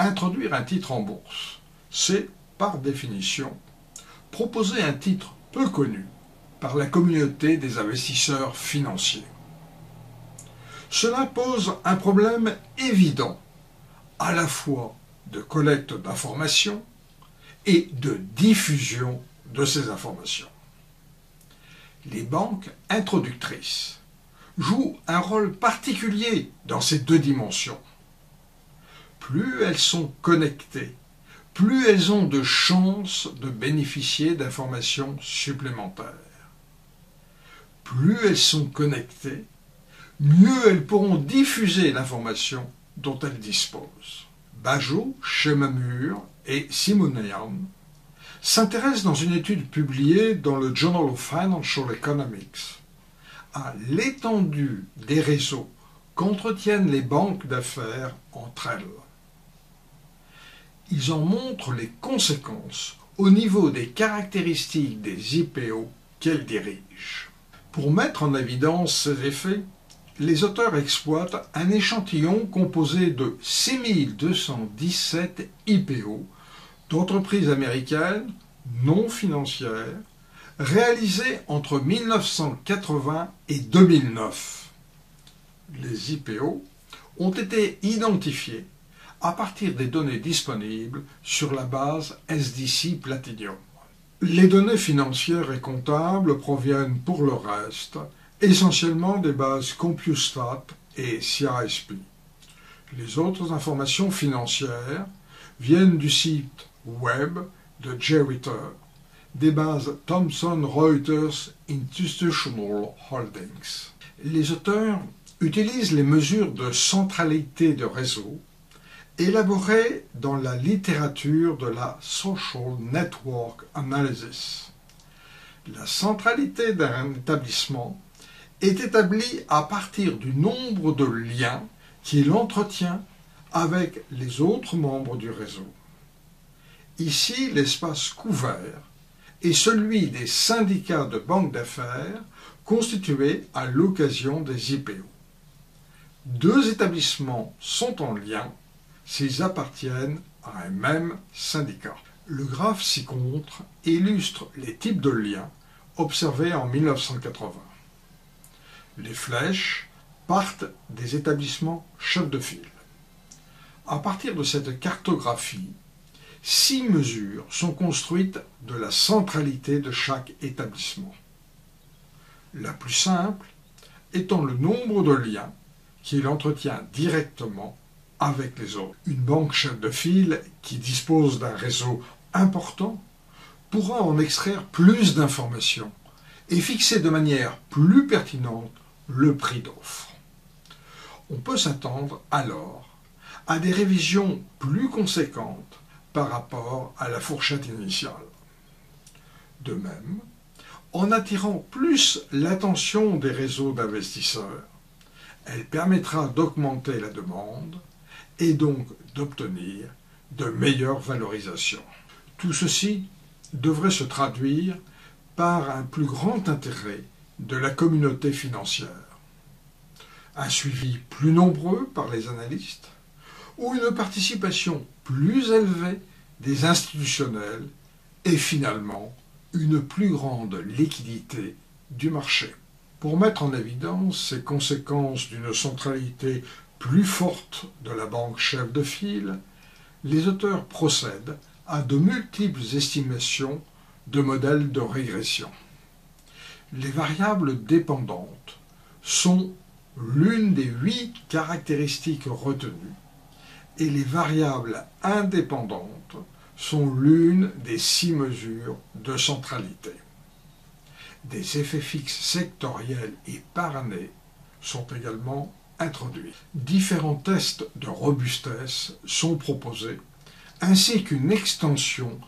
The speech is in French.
Introduire un titre en bourse, c'est, par définition, proposer un titre peu connu par la communauté des investisseurs financiers. Cela pose un problème évident, à la fois de collecte d'informations et de diffusion de ces informations. Les banques introductrices jouent un rôle particulier dans ces deux dimensions. Plus elles sont connectées, plus elles ont de chances de bénéficier d'informations supplémentaires. Plus elles sont connectées, mieux elles pourront diffuser l'information dont elles disposent. Bajot, Chemamur et Simonian s'intéressent dans une étude publiée dans le Journal of Financial Economics à l'étendue des réseaux qu'entretiennent les banques d'affaires entre elles. Ils en montrent les conséquences au niveau des caractéristiques des IPO qu'elles dirigent. Pour mettre en évidence ces effets, les auteurs exploitent un échantillon composé de 6217 IPO d'entreprises américaines non financières réalisées entre 1980 et 2009. Les IPO ont été identifiés à partir des données disponibles sur la base SDC Platinum. Les données financières et comptables proviennent pour le reste essentiellement des bases CompuStat et CISP. Les autres informations financières viennent du site web de JReiter, des bases Thomson Reuters Institutional Holdings. Les auteurs utilisent les mesures de centralité de réseau élaborées dans la littérature de la Social Network Analysis. La centralité d'un établissement est établie à partir du nombre de liens qu'il entretient avec les autres membres du réseau. Ici, l'espace couvert est celui des syndicats de banques d'affaires constitués à l'occasion des IPO. Deux établissements sont en lien s'ils appartiennent à un même syndicat. Le graphe ci-contre illustre les types de liens observés en 1980. Les flèches partent des établissements chefs de file. À partir de cette cartographie, 6 mesures sont construites de la centralité de chaque établissement. La plus simple étant le nombre de liens qu'il entretient directement avec les autres. Une banque chef de file qui dispose d'un réseau important pourra en extraire plus d'informations et fixer de manière plus pertinente le prix d'offre. On peut s'attendre alors à des révisions plus conséquentes par rapport à la fourchette initiale. De même, en attirant plus l'attention des réseaux d'investisseurs, elle permettra d'augmenter la demande et donc d'obtenir de meilleures valorisations. Tout ceci devrait se traduire par un plus grand intérêt de la communauté financière, un suivi plus nombreux par les analystes ou une participation plus élevée des institutionnels et finalement une plus grande liquidité du marché. Pour mettre en évidence ces conséquences d'une centralité plus forte de la banque chef de file, les auteurs procèdent à de multiples estimations de modèles de régression. Les variables dépendantes sont l'une des 8 caractéristiques retenues et les variables indépendantes sont l'une des 6 mesures de centralité. Des effets fixes sectoriels et par année sont également introduits. Différents tests de robustesse sont proposés, ainsi qu'une extension